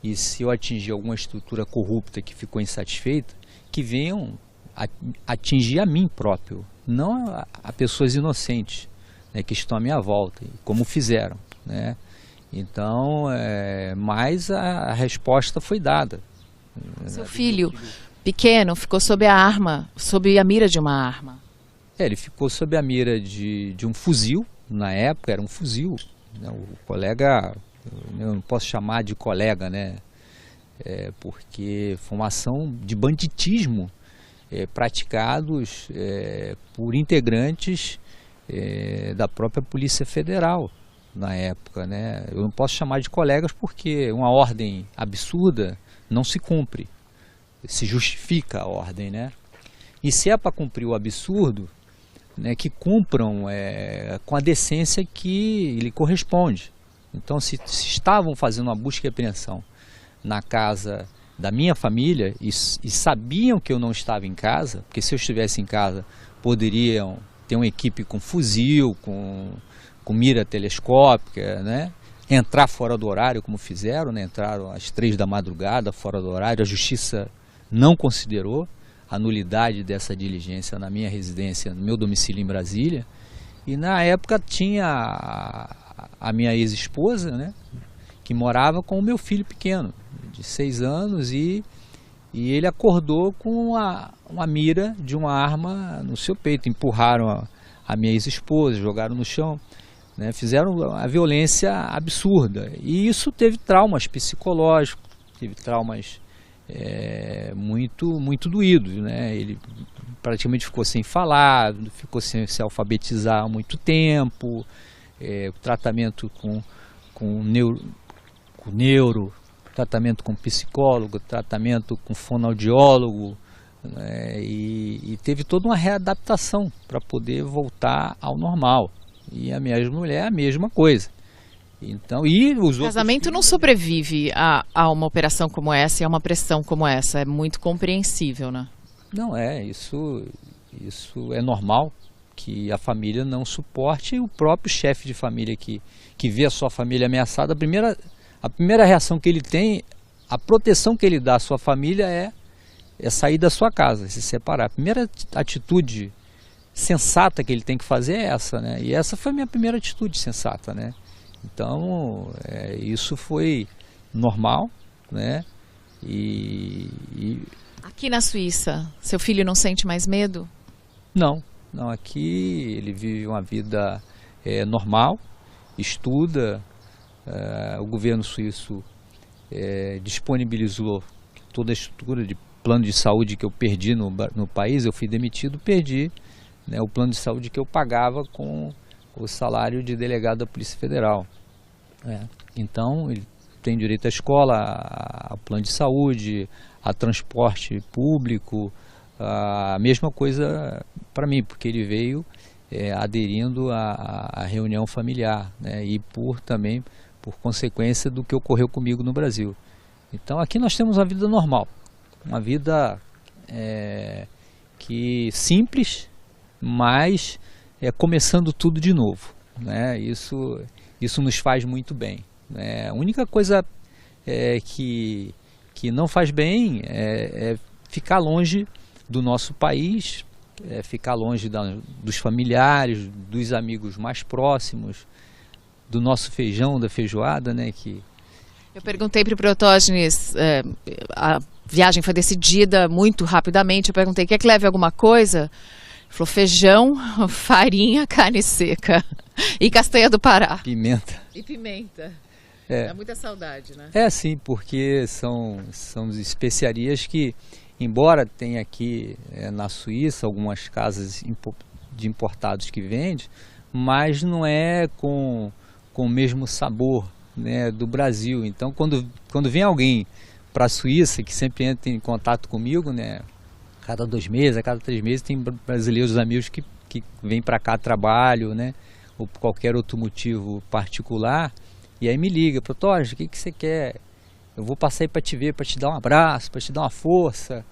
e se eu atingir alguma estrutura corrupta que ficou insatisfeita, que venham atingir a mim próprio, não a pessoas inocentes, né, que estão à minha volta, como fizeram, né? Então, mas a resposta foi dada. Seu filho pequeno ficou sob a mira de uma arma. Ele ficou sob a mira de um fuzil, na época era um fuzil, né? O colega, eu não posso chamar de colega, né? Porque foi uma ação de banditismo praticados por integrantes da própria Polícia Federal na época, né? Eu não posso chamar de colegas porque uma ordem absurda não se cumpre, se justifica a ordem, né? E se é para cumprir o absurdo, né, que cumpram com a decência que lhe corresponde. Então, se estavam fazendo uma busca e apreensão na casa da minha família e sabiam que eu não estava em casa, porque se eu estivesse em casa poderiam ter uma equipe com fuzil, com mira telescópica, né? Entrar fora do horário, como fizeram, né? Entraram às 3 da madrugada, fora do horário. A Justiça não considerou a nulidade dessa diligência na minha residência, no meu domicílio em Brasília. E na época tinha a minha ex-esposa, né? Que morava com o meu filho pequeno, de 6 anos, e ele acordou com uma mira de uma arma no seu peito. Empurraram a minha ex-esposa, jogaram no chão. Né, fizeram a violência absurda, e isso teve traumas psicológicos, teve traumas muito doídos, né? Ele praticamente ficou sem falar, ficou sem se alfabetizar há muito tempo, o tratamento com neuro, tratamento com psicólogo, tratamento com fonoaudiólogo, né? E teve toda uma readaptação para poder voltar ao normal. E a minha mulher é a mesma coisa. Então, o casamento não sobrevive a uma operação como essa e a uma pressão como essa. É muito compreensível, né? Não, isso é normal que a família não suporte, e o próprio chefe de família que vê a sua família ameaçada, a primeira reação que ele tem, a proteção que ele dá à sua família é sair da sua casa, se separar. A primeira atitude sensata que ele tem que fazer é essa, né? E essa foi a minha primeira atitude sensata, né? Então, isso foi normal, né? Aqui na Suíça, seu filho não sente mais medo? Não, aqui ele vive uma vida normal, estuda, o governo suíço disponibilizou toda a estrutura de plano de saúde que eu perdi no país. Eu fui demitido, perdi, né, o plano de saúde que eu pagava com o salário de delegado da Polícia Federal. Então, ele tem direito à escola, a plano de saúde, a transporte público, a mesma coisa para mim, porque ele veio aderindo à reunião familiar, né, e também por consequência do que ocorreu comigo no Brasil. Então, aqui nós temos uma vida normal, uma vida que simples, mas começando tudo de novo, né? Isso nos faz muito bem, né? A única coisa que não faz bem é ficar longe do nosso país, ficar longe dos familiares, dos amigos mais próximos, do nosso feijão, da feijoada, né? Eu perguntei para o Protógenes, a viagem foi decidida muito rapidamente, eu perguntei, quer que leve alguma coisa? Ele falou, feijão, farinha, carne seca e castanha do Pará. Pimenta. E pimenta. Dá muita saudade, né? Sim, porque são especiarias que, embora tenha aqui na Suíça algumas casas de importados que vendem, mas não é com o mesmo sabor, né, do Brasil. Então, quando vem alguém para a Suíça, que sempre entra em contato comigo, né, cada 2 meses, a cada 3 meses, tem brasileiros amigos que vêm para cá a trabalho, né, ou por qualquer outro motivo particular, e aí me liga, Protógenes, o que você quer? Eu vou passar aí para te ver, para te dar um abraço, para te dar uma força.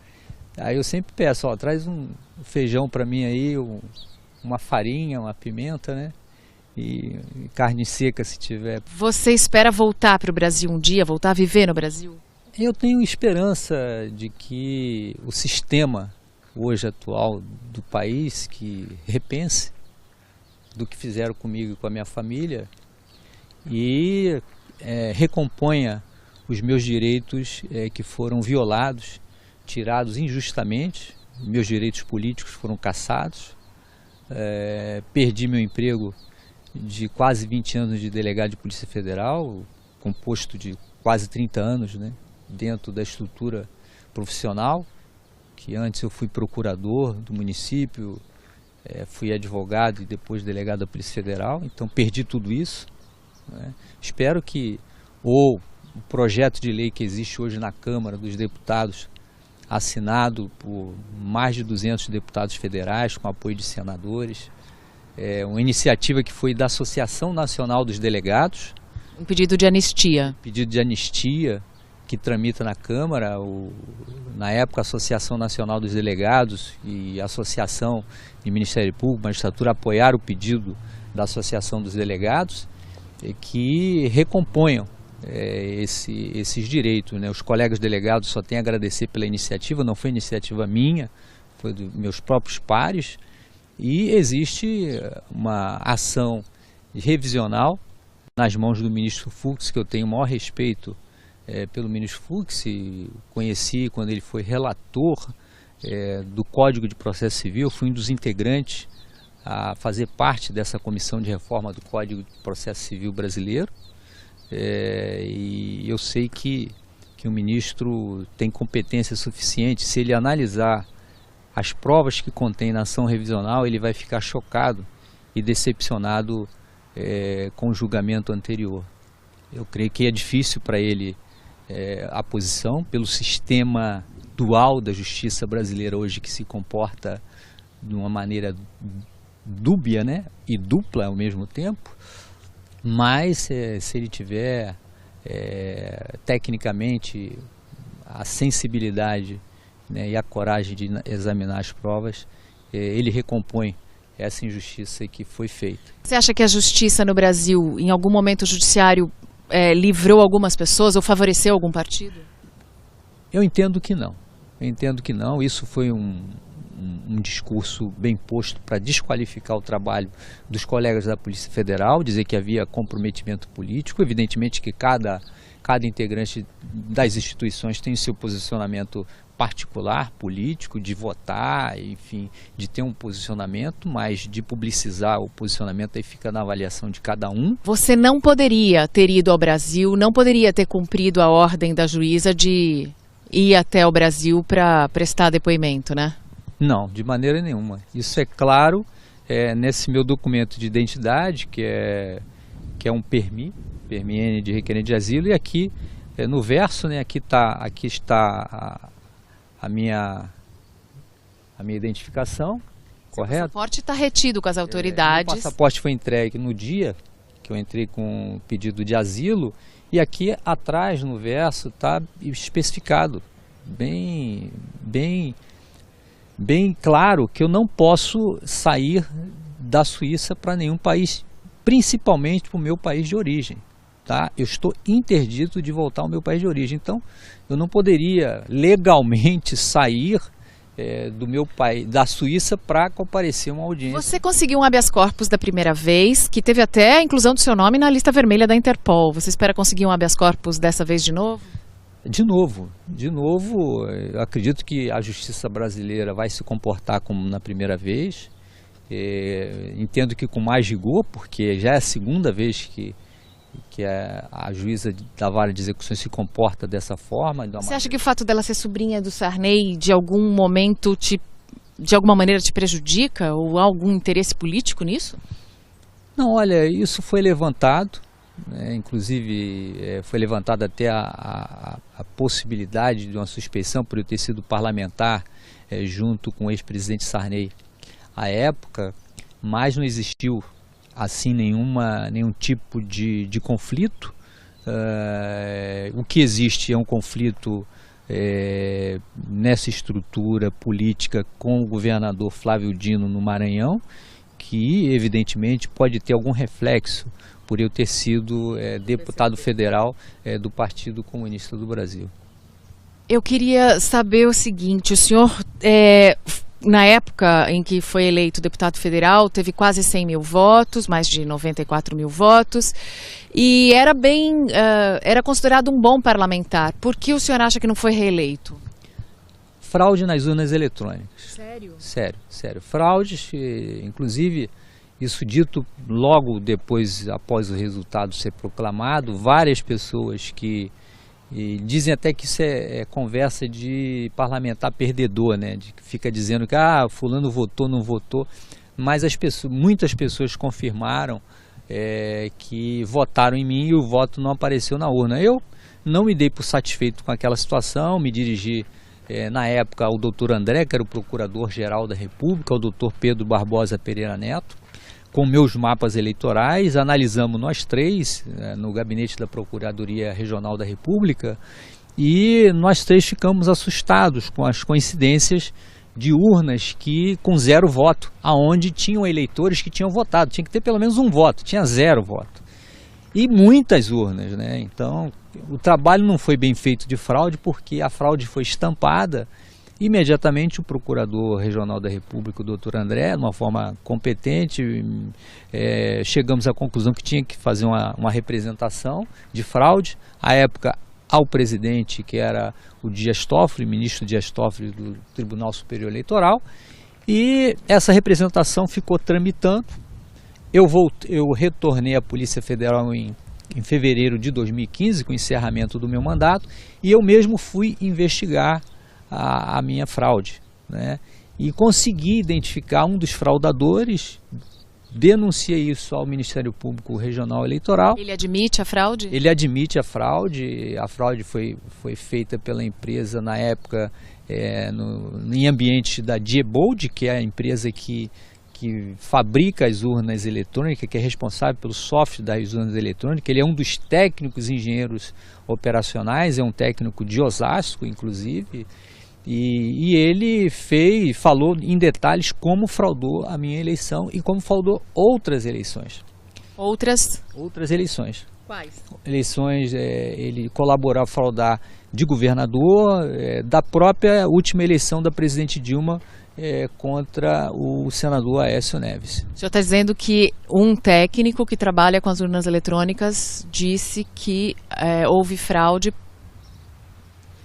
Aí eu sempre peço, traz um feijão para mim aí, uma farinha, uma pimenta, né, e carne seca se tiver. Você espera voltar para o Brasil um dia, voltar a viver no Brasil? Eu tenho esperança de que o sistema hoje atual do país, que repense do que fizeram comigo e com a minha família, e recomponha os meus direitos que foram violados, tirados injustamente. Meus direitos políticos foram cassados. Perdi meu emprego de quase 20 anos de delegado de Polícia Federal, composto de quase 30 anos, né, dentro da estrutura profissional, que antes eu fui procurador do município, fui advogado e depois delegado da Polícia Federal, então perdi tudo isso, né. Espero que o projeto de lei que existe hoje na Câmara dos Deputados, assinado por mais de 200 deputados federais, com apoio de senadores, uma iniciativa que foi da Associação Nacional dos Delegados. Um pedido de anistia. Pedido de anistia que tramita na Câmara. Na época, a Associação Nacional dos Delegados e a Associação de Ministério Público, Magistratura, apoiaram o pedido da Associação dos Delegados que recomponham esses direitos, né? Os colegas delegados só têm a agradecer pela iniciativa, não foi iniciativa minha, foi dos meus próprios pares, e existe uma ação revisional nas mãos do ministro Fux, que eu tenho o maior respeito pelo ministro Fux, e conheci quando ele foi relator do Código de Processo Civil, fui um dos integrantes a fazer parte dessa comissão de reforma do Código de Processo Civil brasileiro. E eu sei que o ministro tem competência suficiente. Se ele analisar as provas que contém na ação revisional, ele vai ficar chocado e decepcionado com o julgamento anterior. Eu creio que é difícil para ele a posição, pelo sistema dual da justiça brasileira hoje, que se comporta de uma maneira dúbia, né, e dupla ao mesmo tempo. Mas se ele tiver tecnicamente a sensibilidade, né, e a coragem de examinar as provas, ele recompõe essa injustiça que foi feita. Você acha que a justiça no Brasil, em algum momento o judiciário livrou algumas pessoas ou favoreceu algum partido? Eu entendo que não. Isso foi um discurso bem posto para desqualificar o trabalho dos colegas da Polícia Federal, dizer que havia comprometimento político. Evidentemente que cada integrante das instituições tem o seu posicionamento particular, político, de votar, enfim, de ter um posicionamento, mas de publicizar o posicionamento aí fica na avaliação de cada um. Você não poderia ter ido ao Brasil, não poderia ter cumprido a ordem da juíza de ir até o Brasil para prestar depoimento, né? Não, de maneira nenhuma. Isso é claro nesse meu documento de identidade, que é um PERMI de requerente de asilo, e aqui no verso, né, aqui está a minha identificação, correto? O passaporte está retido com as autoridades. O passaporte foi entregue no dia que eu entrei com o pedido de asilo, e aqui atrás no verso está especificado bem claro que eu não posso sair da Suíça para nenhum país, principalmente para o meu país de origem. Tá? Eu estou interdito de voltar ao meu país de origem, então eu não poderia legalmente sair do meu país, da Suíça, para comparecer a uma audiência. Você conseguiu um habeas corpus da primeira vez, que teve até a inclusão do seu nome na lista vermelha da Interpol. Você espera conseguir um habeas corpus dessa vez de novo? De novo, eu acredito que a justiça brasileira vai se comportar como na primeira vez. Entendo que com mais rigor, porque já é a segunda vez que a juíza da vara de execução se comporta dessa forma. Você acha que o fato dela ser sobrinha do Sarney, de algum momento, de alguma maneira te prejudica? Ou há algum interesse político nisso? Não, olha, isso foi levantado. Inclusive foi levantada até a possibilidade de uma suspeição por eu ter sido parlamentar junto com o ex-presidente Sarney à época, mas não existiu assim nenhum tipo de conflito. O que existe é um conflito nessa estrutura política com o governador Flávio Dino no Maranhão, que evidentemente pode ter algum reflexo por eu ter sido deputado federal do Partido Comunista do Brasil. Eu queria saber o seguinte, o senhor na época em que foi eleito deputado federal, teve quase 100 mil votos, mais de 94 mil votos, e era considerado um bom parlamentar. Por que o senhor acha que não foi reeleito? Fraude nas urnas eletrônicas. Sério? Sério. Fraudes, inclusive, isso dito logo depois, após o resultado ser proclamado, várias pessoas que dizem até que isso é conversa de parlamentar perdedor, né? De que fica dizendo que fulano votou, não votou, mas muitas pessoas confirmaram que votaram em mim e o voto não apareceu na urna. Eu não me dei por satisfeito com aquela situação, me dirigi na época ao doutor André, que era o Procurador-Geral da República, ao doutor Pedro Barbosa Pereira Neto, com meus mapas eleitorais, analisamos nós três no gabinete da Procuradoria Regional da República e nós três ficamos assustados com as coincidências de urnas com 0 voto, aonde tinham eleitores que tinham votado, tinha que ter pelo menos um voto, tinha 0 voto. E muitas urnas, né? Então o trabalho não foi bem feito de fraude, porque a fraude foi estampada. Imediatamente o Procurador Regional da República, o doutor André, de uma forma competente, chegamos à conclusão que tinha que fazer uma representação de fraude. À época, ao presidente, que era o Dias Toffoli, ministro Dias Toffoli do Tribunal Superior Eleitoral, e essa representação ficou tramitando. Eu retornei à Polícia Federal em fevereiro de 2015, com o encerramento do meu mandato, e eu mesmo fui investigar a minha fraude, né? E consegui identificar um dos fraudadores, denunciei isso ao Ministério Público Regional Eleitoral. Ele admite a fraude? Ele admite a fraude foi feita pela empresa na época em ambiente da Diebold, que é a empresa que fabrica as urnas eletrônicas, que é responsável pelo software das urnas eletrônicas. Ele é um dos técnicos engenheiros operacionais, é um técnico de Osasco, inclusive, e ele falou em detalhes como fraudou a minha eleição e como fraudou outras eleições. Outras eleições. Quais? Eleições, ele colaborou a fraudar de governador, da própria última eleição da presidente Dilma, contra o senador Aécio Neves. O senhor está dizendo que um técnico que trabalha com as urnas eletrônicas disse que houve fraude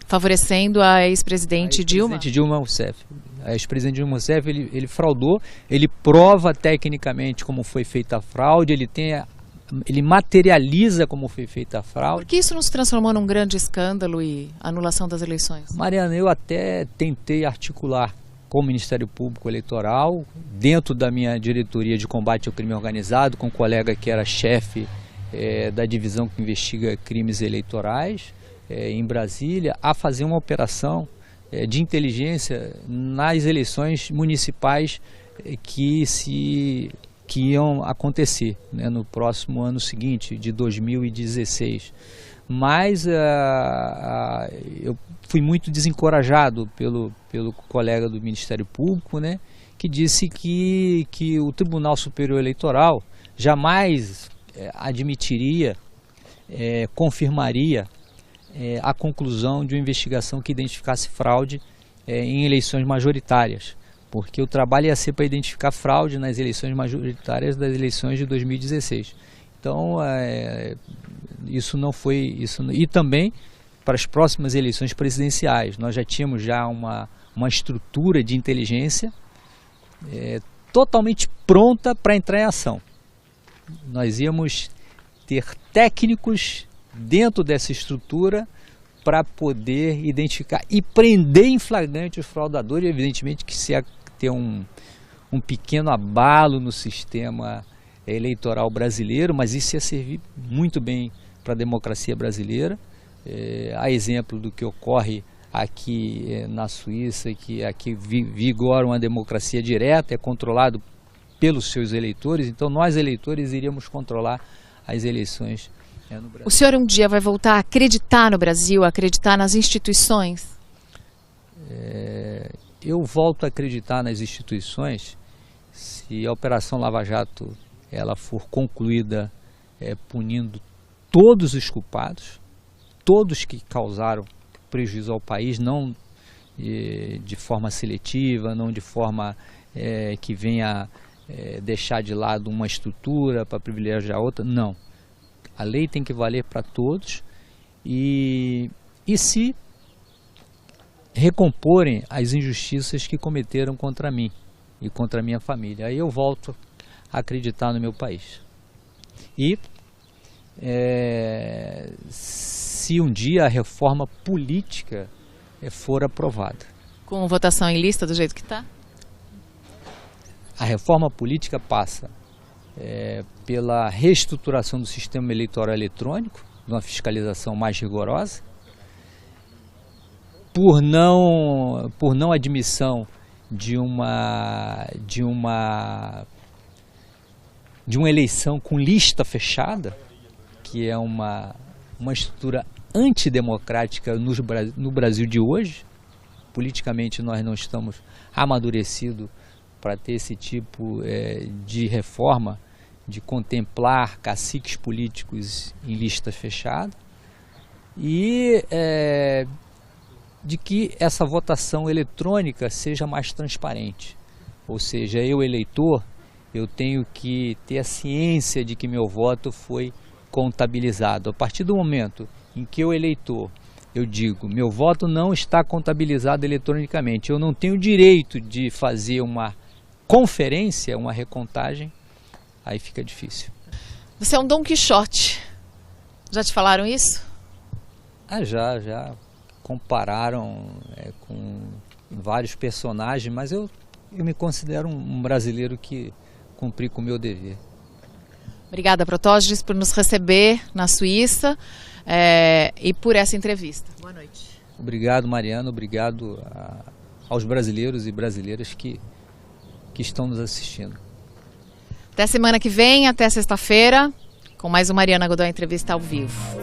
favorecendo a ex-presidente Dilma? Dilma Rousseff. A ex-presidente Dilma Rousseff, ele fraudou, ele prova tecnicamente como foi feita a fraude, ele materializa como foi feita a fraude. Por que isso não se transformou num grande escândalo e anulação das eleições? Mariana, eu até tentei articular com o Ministério Público Eleitoral, dentro da minha diretoria de combate ao crime organizado, com um colega que era chefe da divisão que investiga crimes eleitorais em Brasília, a fazer uma operação de inteligência nas eleições municipais que iam acontecer, né, no próximo ano seguinte, de 2016. Mas eu fui muito desencorajado pelo colega do Ministério Público, né, que disse que o Tribunal Superior Eleitoral jamais admitiria, confirmaria a conclusão de uma investigação que identificasse fraude em eleições majoritárias, porque o trabalho ia ser para identificar fraude nas eleições majoritárias das eleições de 2016. Então, isso não foi... E também para as próximas eleições presidenciais. Nós já tínhamos uma estrutura de inteligência totalmente pronta para entrar em ação. Nós íamos ter técnicos dentro dessa estrutura para poder identificar e prender em flagrante os fraudadores. Evidentemente que se ia ter um pequeno abalo no sistema eleitoral brasileiro, mas isso ia servir muito bem para a democracia brasileira. A exemplo do que ocorre aqui na Suíça, que aqui vigora uma democracia direta, é controlado pelos seus eleitores, então nós eleitores iríamos controlar as eleições no Brasil. O senhor um dia vai voltar a acreditar no Brasil, a acreditar nas instituições? Eu volto a acreditar nas instituições se a Operação Lava Jato ela for concluída punindo todos os culpados, todos que causaram prejuízo ao país, não de forma seletiva, não de forma que venha deixar de lado uma estrutura para privilegiar outra, não. A lei tem que valer para todos e se recomporem as injustiças que cometeram contra mim e contra a minha família, aí eu volto a acreditar no meu país. E se um dia a reforma política for aprovada. Com votação em lista do jeito que está? A reforma política passa pela reestruturação do sistema eleitoral eletrônico, de uma fiscalização mais rigorosa, por não admissão de uma eleição com lista fechada, que é uma estrutura antidemocrática no Brasil de hoje. Politicamente nós não estamos amadurecidos para ter esse tipo de reforma, de contemplar caciques políticos em lista fechada, e de que essa votação eletrônica seja mais transparente. Ou seja, eu, eleitor, eu tenho que ter a ciência de que meu voto foi contabilizado. A partir do momento em que eu, eleitor, eu digo, meu voto não está contabilizado eletronicamente, eu não tenho direito de fazer uma conferência, uma recontagem, aí fica difícil. Você é um Dom Quixote. Já te falaram isso? Já compararam com vários personagens, mas eu me considero um brasileiro que cumpri com o meu dever. Obrigada, Protógenes, por nos receber na Suíça e por essa entrevista. Boa noite. Obrigado, Mariana. Obrigado aos brasileiros e brasileiras que estão nos assistindo. Até semana que vem, até sexta-feira, com mais uma Mariana Godoy Entrevista ao vivo.